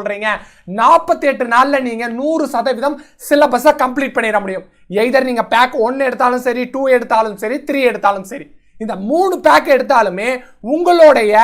சொல்றீங்க 48 நாள்ல நீங்க 100% சிலபஸை கம்ப்ளீட் பண்ணிட முடியும். எய்தர் நீங்க பேக் 1 எடுத்தாலும் சரி, 2 எடுத்தாலும் சரி, 3 எடுத்தாலும் சரி, இந்த 3 பேக் எடுத்தாலுமே உங்களுடைய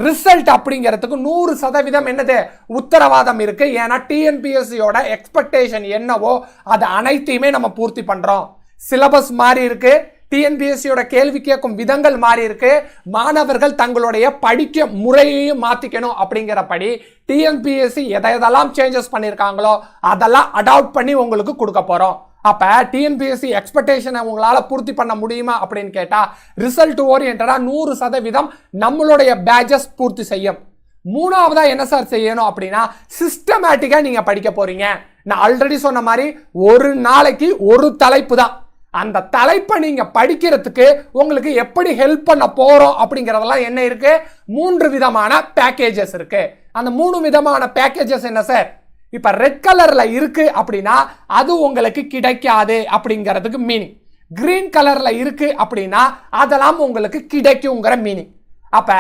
ரிசல்ட் அப்படிங்கிறதுக்கு 100% என்னது உத்தரவாதம் இருக்கு. ஏன்னா டிஎன்பிஎஸ்சியோட எக்ஸ்பெக்டேஷன் என்னவோ அது அனைத்தையுமே நம்ம பூர்த்தி பண்றோம். சிலபஸ் மாறி இருக்கு, டிஎன்பிஎஸ்சியோட கேள்வி கேட்கும் விதங்கள் மாறி இருக்கு, மாணவர்கள் தங்களுடைய படிக்க முறையையும் மாத்திக்கணும். அப்படிங்கிறபடி டிஎன்பிஎஸ்சி எதெல்லாம் சேஞ்சஸ் பண்ணியிருக்காங்களோ அதெல்லாம் அடாப்ட் பண்ணி உங்களுக்கு கொடுக்க போறோம். அப்ப டிஎன்பிஎஸ்சி எக்ஸ்பெக்டேஷனை உங்களால பூர்த்தி பண்ண முடியுமா அப்படின்னு கேட்டா ரிசல்ட் ஓரியன்டா 100% நம்மளுடைய பேட்சஸ் பூர்த்தி செய்யும். மூணாவதா என்ன சார் செய்யணும் அப்படின்னா சிஸ்டமேட்டிக்கா நீங்க படிக்க போறீங்க. நான் ஆல்ரெடி சொன்ன மாதிரி ஒரு நாளைக்கு ஒரு தலைப்பு தான். அந்த தலைப்பை நீங்க படிக்கிறதுக்கு உங்களுக்கு எப்படி ஹெல்ப் பண்ண போறோம் அப்படிங்கறதெல்லாம் என்ன இருக்கு, 3 விதமான பேக்கேஜஸ் இருக்கு. அந்த 3 விதமான பேக்கேஜஸ் என்ன சார்? இப்ப ரெட் கலர்ல இருக்கு அப்படின்னா அது உங்களுக்கு கிடைக்காது அப்படிங்கிறதுக்கு மீனிங். கிரீன் கலர்ல இருக்கு அப்படின்னா அதெல்லாம் உங்களுக்கு கிடைக்குங்கிற மீனிங். அப்ப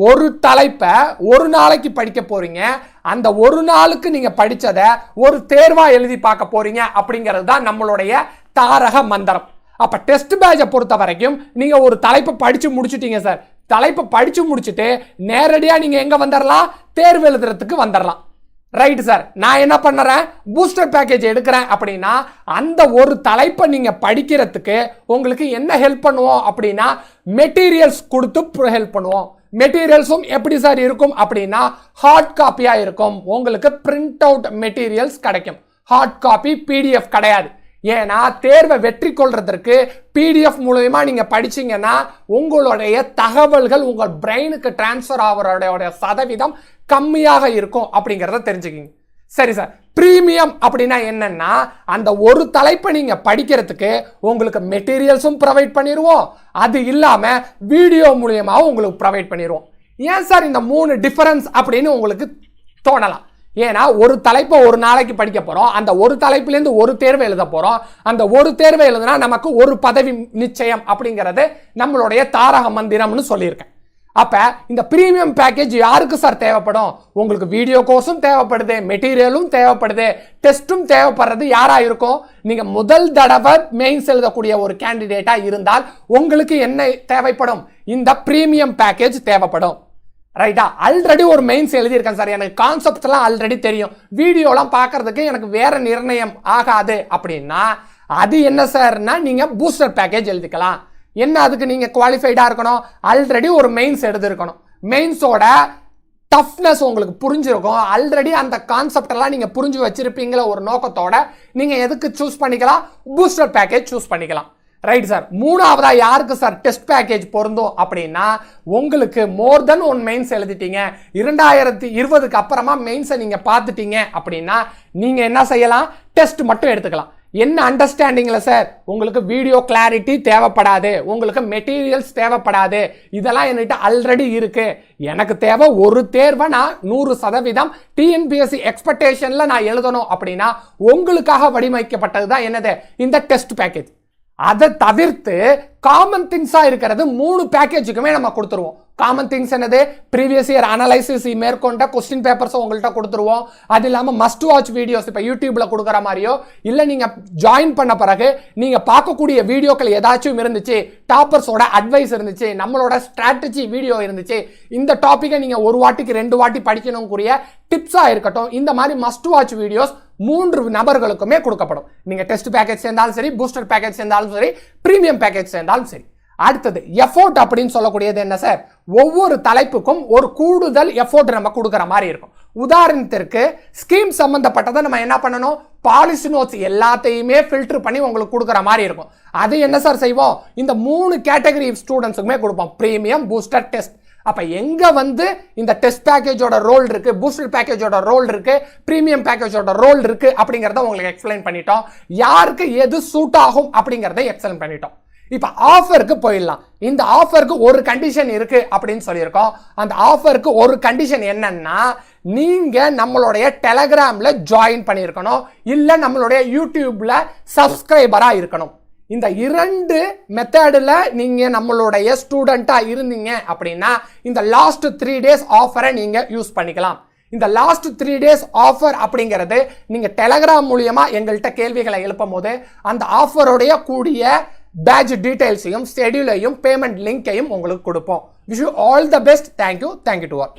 ஒரு தலைப்பை ஒரு நாளைக்கு படிக்க போறீங்க. அந்த ஒரு நாளுக்கு நீங்க படிச்சதை ஒரு தேர்வா எழுதி பார்க்க போறீங்க அப்படிங்கிறது தான் நம்மளுடைய தாரக மந்திரம். அப்ப டெஸ்ட் பேட்சை பொறுத்த வரைக்கும் நீங்க ஒரு தலைப்பை படிச்சு முடிச்சுட்டீங்க சார். தலைப்பை படிச்சு முடிச்சுட்டு நேரடியா நீங்க எங்க வந்துடலாம், தேர்வு எழுதுறதுக்கு வந்துடலாம். ரைட் சார், நான் என்ன பண்ணுறேன், பூஸ்டர் பேக்கேஜ் எடுக்கிறேன் அப்படின்னா அந்த ஒரு தலைப்பை நீங்க படிக்கிறதுக்கு உங்களுக்கு என்ன ஹெல்ப் பண்ணுவோம் அப்படின்னா மெட்டீரியல்ஸ் கொடுத்து ஹெல்ப் பண்ணுவோம். மெட்டீரியல்ஸும் எப்படி சார் இருக்கும் அப்படின்னா ஹார்ட் காப்பியா இருக்கும். உங்களுக்கு பிரிண்ட் அவுட் மெட்டீரியல்ஸ் கிடைக்கும். ஹார்ட் காப்பி பிடிஎஃப் கிடையாது. ஏன்னா தேர்வை வெற்றி கொள்றதற்கு பிடிஎஃப் மூலமா நீங்க படிச்சீங்கன்னா உங்களுடைய தகவல்கள் உங்கள் பிரெயினுக்கு டிரான்ஸ்ஃபர் ஆகிறோட சதவீதம் கம்மியாக இருக்கும் அப்படிங்கிறத தெரிஞ்சுக்கிங்க. சரி சார், பிரீமியம் அப்படின்னா என்னன்னா அந்த ஒரு தலைப்பை நீங்க படிக்கிறதுக்கு உங்களுக்கு மெட்டீரியல்ஸும் ப்ரொவைட் பண்ணிடுவோம், அது இல்லாம வீடியோ மூலியமாவும் உங்களுக்கு ப்ரொவைட் பண்ணிடுவோம். ஏன் சார் இந்த 3 டிஃபரன்ஸ் அப்படின்னு உங்களுக்கு தோணலாம். ஏன்னா ஒரு தலைப்பை ஒரு நாளைக்கு படிக்க போறோம், அந்த ஒரு தலைப்பிலேருந்து ஒரு தேர்வை எழுத போறோம். அந்த ஒரு தேர்வை எழுதுனா நமக்கு ஒரு பதவி நிச்சயம் அப்படிங்கிறது நம்மளுடைய தாரக மந்திரம்னு சொல்லியிருக்கேன். அப்ப இந்த பிரீமியம் பேக்கேஜ் யாருக்கு சார் தேவைப்படும்? உங்களுக்கு வீடியோ கோர்ஸும் தேவைப்படுது, மெட்டீரியலும் தேவைப்படுது, டெஸ்டும் தேவைப்படுறது யாரா இருக்கும்? நீங்க முதல் தடவை மெயின்ஸ் எழுதக்கூடிய ஒரு கேண்டிடேட்டா இருந்தால் உங்களுக்கு என்ன தேவைப்படும்? இந்த பிரீமியம் பேக்கேஜ் தேவைப்படும். ரைட்டா? ஆல்ரெடி ஒரு மெயின்ஸ் எழுதியிருக்கேன் சார், எனக்கு கான்செப்ட்லாம் ஆல்ரெடி தெரியும், வீடியோலாம் பார்க்கறதுக்கு எனக்கு வேற நிர்ணயம் ஆகாது அப்படின்னா அது என்ன சார்னா நீங்க பூஸ்டர் பேக்கேஜ் எழுதிக்கலாம். என்ன அதுக்கு நீங்க குவாலிஃபைடா இருக்கணும், ஆல்ரெடி ஒரு மெயின்ஸ் எழுதிருக்கணும், மெயின்ஸோட டஃப்னஸ் உங்களுக்கு புரிஞ்சிருக்கும், ஆல்ரெடி அந்த கான்செப்ட் எல்லாம் நீங்க புரிஞ்சு வச்சிருப்பீங்கிற ஒரு நோக்கத்தோட நீங்க எதுக்கு சூஸ் பண்ணிக்கலாம், பூஸ்டர் பேக்கேஜ் சூஸ் பண்ணிக்கலாம். ரைட் சார், மூணாவதா யாருக்கு சார் டெஸ்ட் பேக்கேஜ் பொருந்தும் அப்படின்னா உங்களுக்கு மோர் தென் 1 மெயின்ஸ் எழுதிட்டீங்க, 2020க்கு அப்புறமா மெயின்ஸை நீங்க பார்த்துட்டீங்க அப்படின்னா நீங்க என்ன செய்யலாம், டெஸ்ட் மட்டும் எடுத்துக்கலாம். என்ன அண்டர்ஸ்டாண்டிங்ல சார்? உங்களுக்கு வீடியோ கிளாரிட்டி தேவைப்படாது, உங்களுக்கு மெட்டீரியல்ஸ் தேவைப்படாது, இதெல்லாம் என்கிட்ட ஆல்ரெடி இருக்கு. எனக்கு தேவை ஒரு தேர்வை நான் 100% டிஎன்பிஎஸ்சி எக்ஸ்பெக்டேஷன்ல நான் எழுதணும் அப்படின்னா உங்களுக்காக வடிவமைக்கப்பட்டது தான் என்னது, இந்த டெஸ்ட் பேக்கேஜ். அதை தவிர்த்து காமன் திங்ஸா இருக்கிறது 3 பேக்கேஜுக்குமே நம்ம கொடுத்துருவோம். காமன் திங்ஸ் என்னது, ப்ரீவியஸ் இயர் அனலைசிஸ் மேற்கொண்ட கொஸ்டின் பேப்பர்ஸ் உங்கள்கிட்ட கொடுத்துருவோம். அது இல்லாமல் மஸ்ட் வாட்ச் வீடியோஸ் இப்போ யூடியூப்ல கொடுக்குற மாதிரியோ இல்லை நீங்க ஜாயின் பண்ண பிறகு நீங்க பார்க்கக்கூடிய வீடியோக்கள் ஏதாச்சும் இருந்துச்சு, டாப்பர்ஸோட அட்வைஸ் இருந்துச்சு, நம்மளோட ஸ்ட்ராட்டஜி வீடியோ இருந்துச்சு, இந்த டாப்பிக்கை நீங்க ஒரு வாட்டிக்கு 2 வாட்டி படிக்கணும்ங்கூடிய டிப்ஸா இருக்கட்டும், இந்த மாதிரி மஸ்ட் வாட்ச் வீடியோஸ் 3 நபர்களுக்குமே கொடுக்கப்படும். நீங்க டெஸ்ட் பேக்கேஜ் சேர்ந்தாலும் சரி, பூஸ்டர் பேக்கேஜ் சேர்ந்தாலும் சரி, பிரீமியம் பேக்கேஜ் சேர்ந்தாலும் சரி. அடுத்தது எஃபோர்ட் அப்படின்னு சொல்லக்கூடியது என்ன சார்? ஒவ்வொரு தலைப்புக்கும் ஒரு கூடுதல் எஃபோர்ட் நம்ம கொடுக்குற மாதிரி இருக்கும். உதாரணத்திற்கு ஸ்கீம் சம்பந்தப்பட்டதை நம்ம என்ன பண்ணணும், பாலிசி நோட்ஸ் எல்லாத்தையுமே ஃபில்டர் பண்ணி உங்களுக்கு கொடுக்குற மாதிரி இருக்கும். அது என்ன சார் செய்வோம், இந்த 3 கேட்டகரி ஸ்டூடெண்ட்ஸுக்குமே கொடுப்போம், பிரீமியம், பூஸ்டர், டெஸ்ட். அப்ப எங்க இந்த டெஸ்ட் பேக்கேஜோட ரோல் இருக்கு, பூஸ்டர் பேக்கேஜோட ரோல் இருக்கு, பிரீமியம் பேக்கேஜோட ரோல் இருக்கு அப்படிங்கறத உங்களுக்கு எக்ஸ்பிளைன் பண்ணிட்டோம். யாருக்கு எது சூட் ஆகும் அப்படிங்கறத எக்ஸ்பிளைன் பண்ணிட்டோம். இப்ப ஆஃபருக்கு போயிடலாம். இந்த ஆஃபருக்கு ஒரு கண்டிஷன் இருக்கு அப்படின்னு சொல்லியிருக்கோம். அந்த ஆஃபருக்கு ஒரு கண்டிஷன் என்னன்னா நீங்க நம்மளுடைய டெலகிராம்ல ஜாயின் பண்ணியிருக்கணும், இல்ல நம்மளுடைய யூடியூப்ல சப்ஸ்கிரைபரா இருக்கணும். இந்த 2 மெத்தடில் நீங்க நம்மளுடைய ஸ்டூடெண்டா இருந்தீங்க அப்படின்னா இந்த லாஸ்ட் 3 days ஆஃபரை நீங்க யூஸ் பண்ணிக்கலாம். இந்த லாஸ்ட் 3 days ஆஃபர் அப்படிங்கிறது நீங்க டெலகிராம் மூலியமா எங்கள்கிட்ட கேள்விகளை எழுப்பும் போது அந்த ஆஃபரோடைய கூடிய பேட்ச் டீடைல்ஸையும் ஷெட்யூலையும் பேமெண்ட் லிங்கையும் உங்களுக்கு கொடுப்போம். Wish you all the best. Thank you to all.